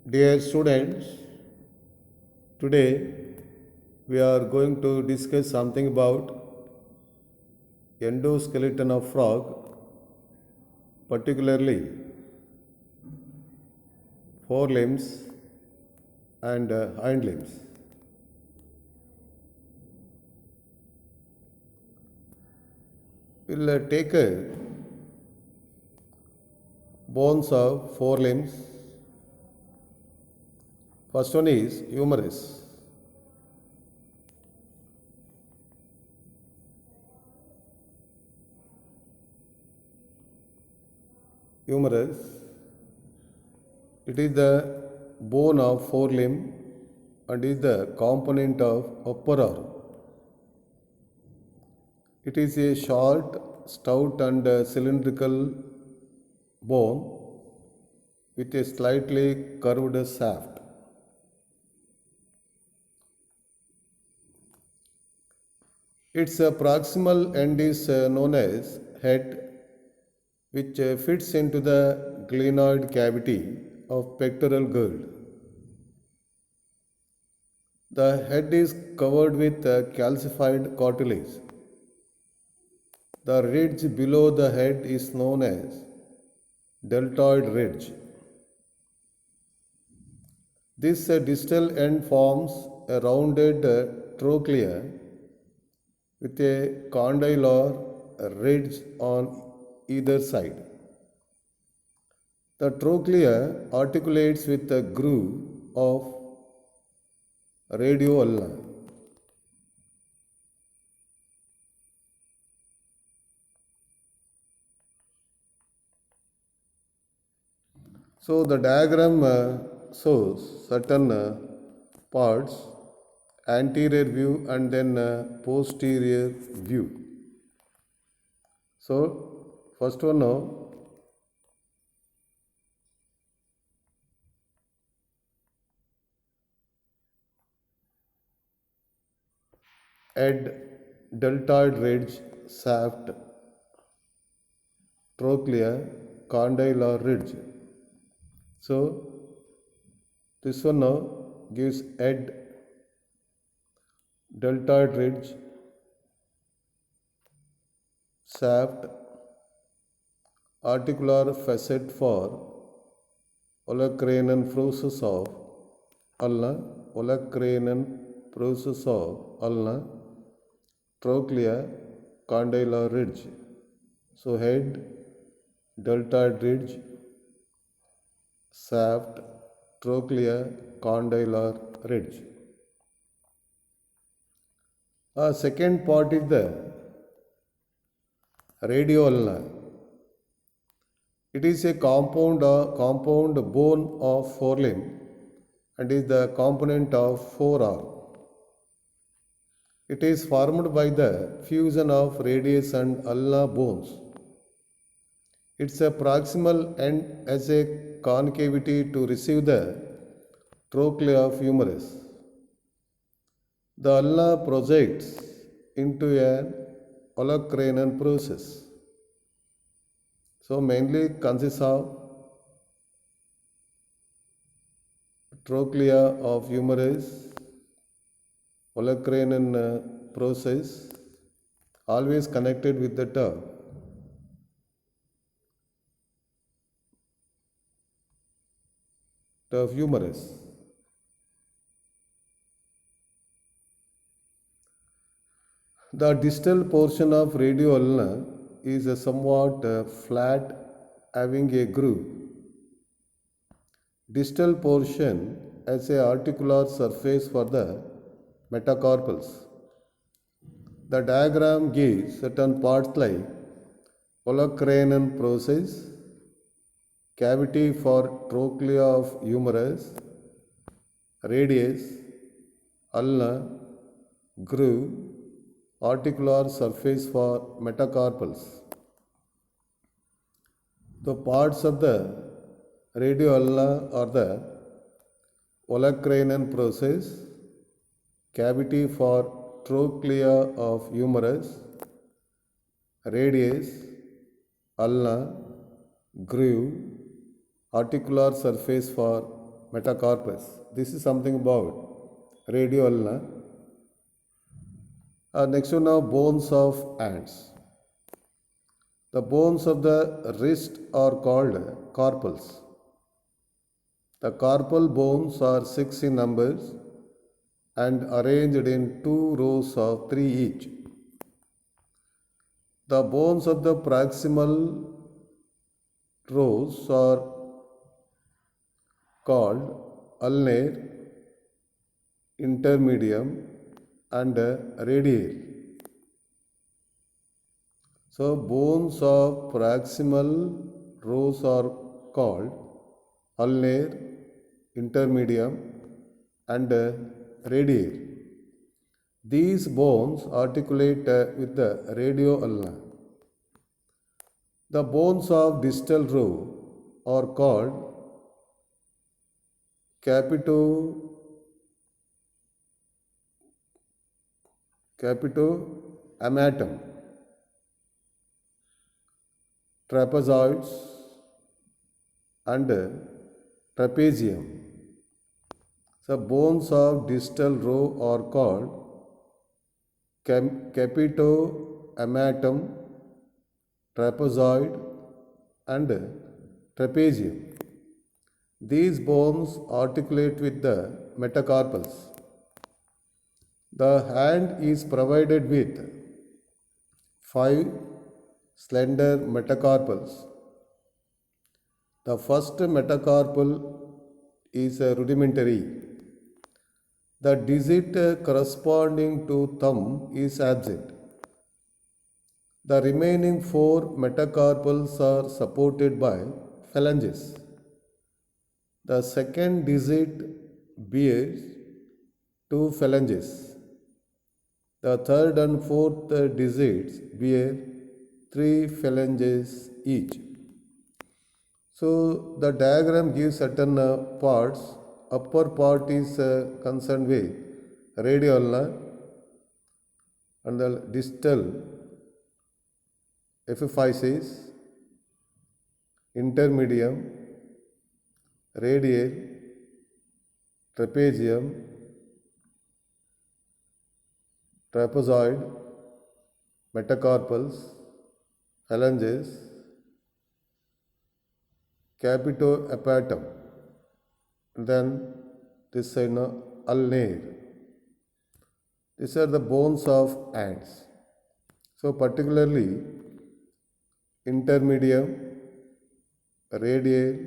Dear students, today we are going to discuss something about endoskeleton of frog, particularly forelimbs and hind limbs. We'll take bones of forelimbs. First one is humerus. Humerus, it is the bone of forelimb and is the component of upper arm. It is a short, stout and cylindrical bone with a slightly curved shaft. Its proximal end is known as head, which fits into the glenoid cavity of pectoral girdle. The head is covered with calcified cartilage. The ridge below the head is known as deltoid ridge. This distal end forms a rounded trochlea with a condylar ridge on either side. The trochlea articulates with the groove of radioulna. So the diagram shows certain parts, anterior view and then posterior view. So first one now, head, deltoid ridge, shaft, trochlea, condylar ridge. So this one now gives head, deltoid ridge, shaft, articular facet for olecranon process of ulna, olecranon process of ulna, trochlea, condylar ridge. So head, deltoid ridge, shaft, trochlea, condylar ridge. Second part is the radioulna. It is a compound bone of forelimb and is the component of forearm. It is formed by the fusion of radius and ulna bones. Its proximal end has a concavity to receive the trochlea of humerus. The ulna projects into an olecranon process. So mainly consists of trochlea of humerus, olecranon process, always connected with the turf humerus. The distal portion of radioulna is somewhat flat, having a groove. Distal portion has a articular surface for the metacarpals. The diagram gives certain parts like olecranon process, cavity for trochlea of humerus, radius, ulna, groove, articular surface for metacarpals. The parts of the radioulna are the olecranon process, cavity for trochlea of humerus, radius, ulna, groove, articular surface for metacarpus. This is something about radio ulna. Next one now, bones of ants. The bones of the wrist are called carpals. The carpal bones are 6 in numbers and arranged in 2 rows of 3 each. The bones of the proximal rows are called ulnar, intermedium, and radial. So, bones of proximal rows are called ulnar, intermedium, and radial. These bones articulate with the radioulna. The bones of distal row are called capitoamatum, trapezoids, and trapezium. The bones of distal row are called capitoamatum, trapezoid, and trapezium. These bones articulate with the metacarpals. The hand is provided with 5 slender metacarpals. The first metacarpal is rudimentary. The digit corresponding to thumb is absent. The remaining 4 metacarpals are supported by phalanges. The second digit bears 2 phalanges. The third and fourth digits bear 3 phalanges each. So the diagram gives certain parts. Upper part is concerned with radioulnar and the distal epiphysis, intermedium, radial, trapezium, trapezoid, metacarpals, phalanges, capitoapatum, and then this side ulnar. These are the bones of ants. So particularly intermedium, radial,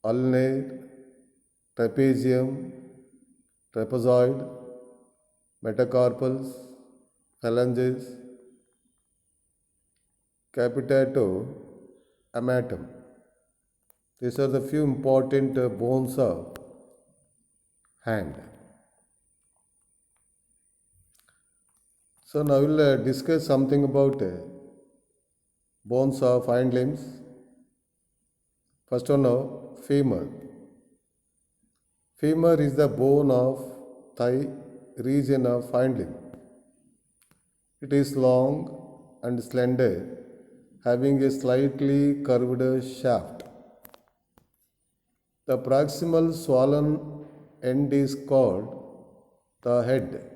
ulnar, trapezium, trapezoid, metacarpals, phalanges, capitoamatum. These are the few important bones of hand. So now we will discuss something about bones of hind limbs. First one now, femur. Femur is the bone of thigh region of hind limb. It is long and slender, having a slightly curved shaft. The proximal swollen end is called the head.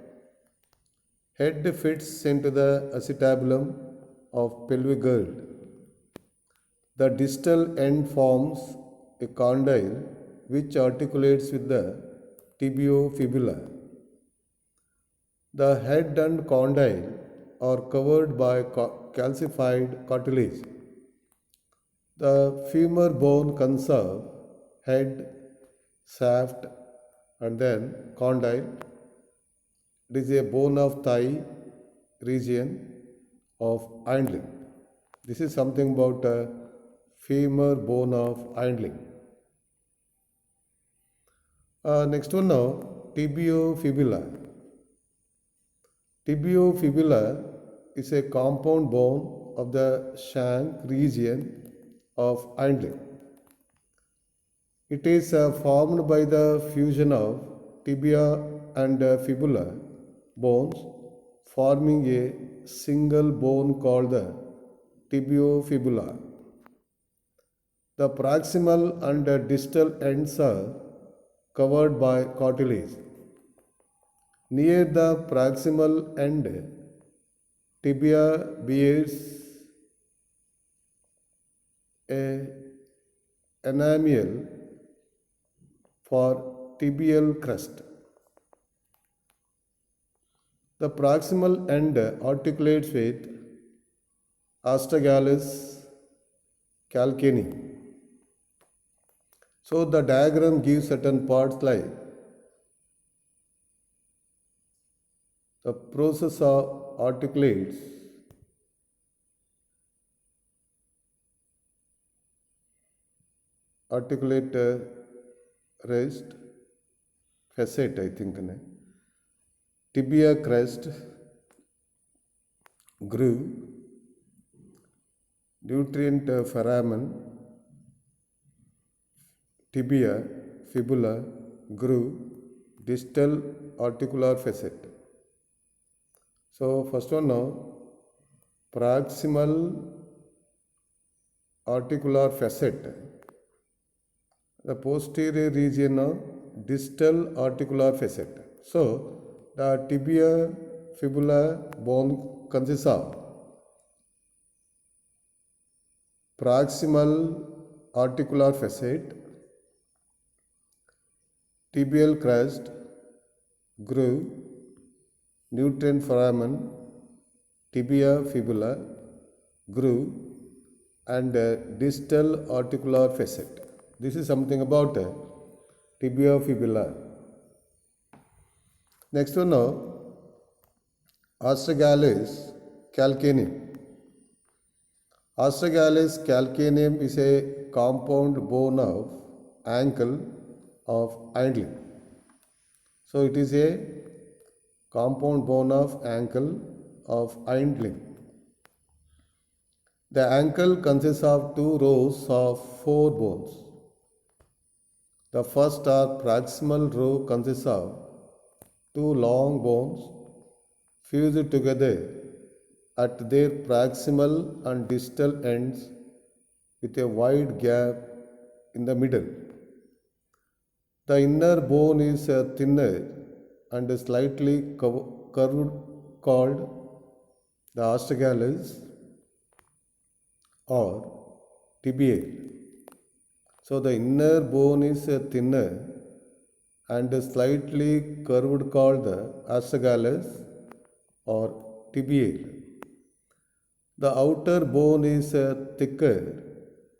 Head fits into the acetabulum of pelvic girdle. The distal end forms a condyle which articulates with the tibiofibula. The head and condyle are covered by calcified cartilage. The femur bone conserves head, shaft, and then condyle. It is a bone of thigh region of hind limb. This is something about femur bone of hind limb. Next one now, tibiofibula. Tibiofibula is a compound bone of the shank region of hind limb. It is formed by the fusion of tibia and fibula bones, forming a single bone called the tibiofibula. The proximal and distal ends are covered by cartilage. Near the proximal end, tibia bears a enamel for tibial crest. The proximal end articulates with astragalus calcaneum. So the diagram gives certain parts like the process of articulate rest facet, I think, tibia crest, groove, nutrient foramen, tibia, fibula, groove, distal articular facet. So first one now, proximal articular facet, the posterior region of distal articular facet. So the tibia fibula bone consists of proximal articular facet, tibial crest, groove, nutrient foramen, tibia fibula, groove, and distal articular facet. This is something about tibia fibula. Next one now, astragalus calcaneum. Astragalus calcaneum is a compound bone of ankle of hind limb. So it is a compound bone of ankle of hind limb. The ankle consists of two rows of four bones. The first or proximal row consists of two long bones fused together at their proximal and distal ends with a wide gap in the middle. The inner bone is thinner and slightly curved, called the astragalus or tibial. So the inner bone is thinner and slightly curved, called the astragalus or tibial. The outer bone is thicker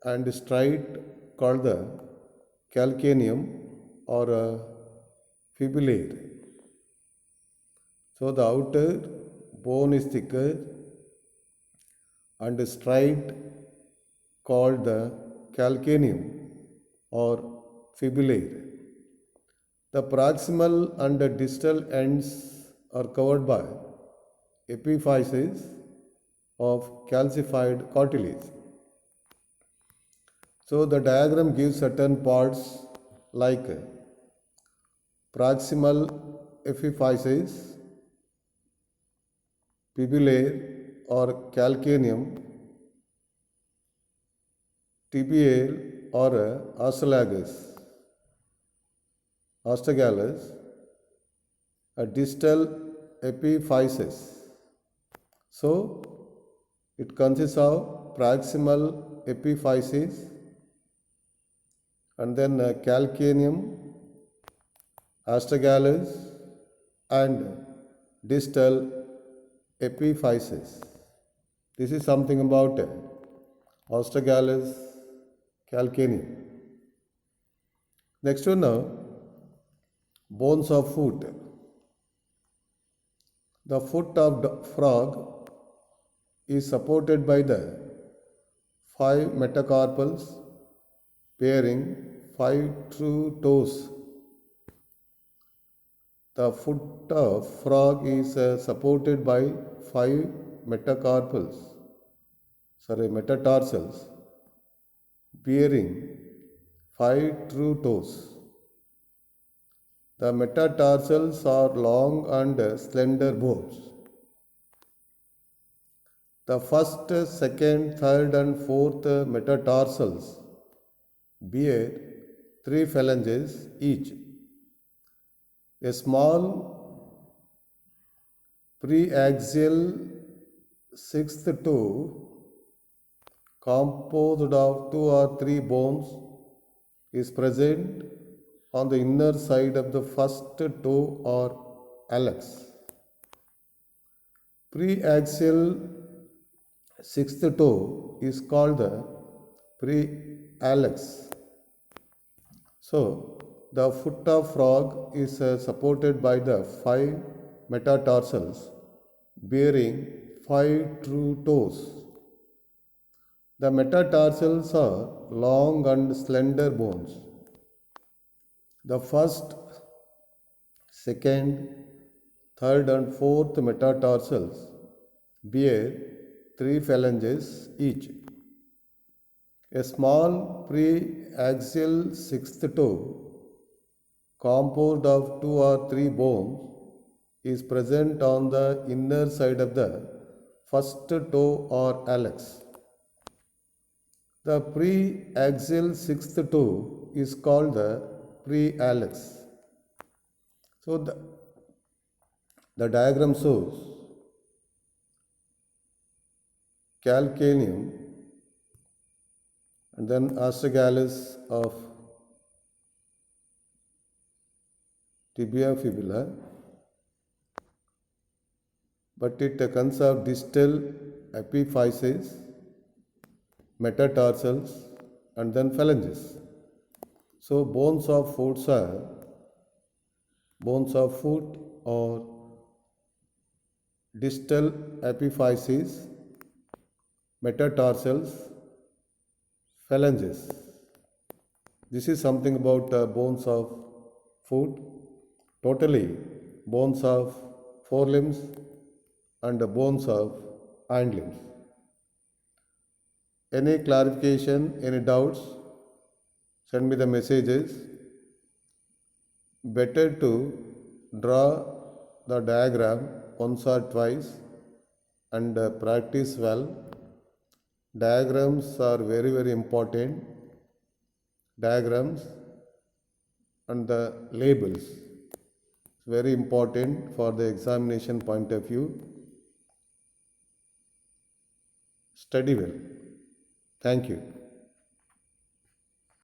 and straight, called the calcaneum or fibulate. So the outer bone is thicker and straight, called the calcaneum or fibulate. The proximal and distal ends are covered by epiphyses of calcified cartilage. So the diagram gives certain parts like proximal epiphyses, fibulae or calcaneum, tibial or astragalus, a distal epiphysis. So it consists of proximal epiphysis and then calcaneum, astragalus and distal epiphysis. This is something about astragalus calcaneum. Next one now, bones of foot. The foot of the frog is supported by the 5 metacarpals bearing 5 true toes. The foot of frog is supported by 5 metatarsals bearing 5 true toes. The metatarsals are long and slender bones. The first, second, third and fourth metatarsals bear 3 phalanges each. A small preaxial sixth toe composed of two or three bones is present on the inner side of the first toe or hallux. Preaxial sixth toe is called the prehallux. So, the foot of frog is supported by the five metatarsals bearing five true toes. The metatarsals are long and slender bones. The first, second, third, and fourth metatarsals bear three phalanges each. A small preaxial sixth toe, composed of two or three bones, is present on the inner side of the first toe or hallux. The preaxial sixth toe is called the prehallux. So the diagram shows calcaneum and then astragalus of tibia fibula, but it consists of distal epiphyses, metatarsals, and then phalanges. So bones of foot or distal epiphyses, metatarsals, phalanges. This is something about bones of foot. Totally, bones of forelimbs and bones of hind limbs. Any clarification, any doubts, send me the messages. Better to draw the diagram once or twice and practice well. Diagrams are very, very important. Diagrams and the labels, very important for the examination point of view. Study well. Thank you.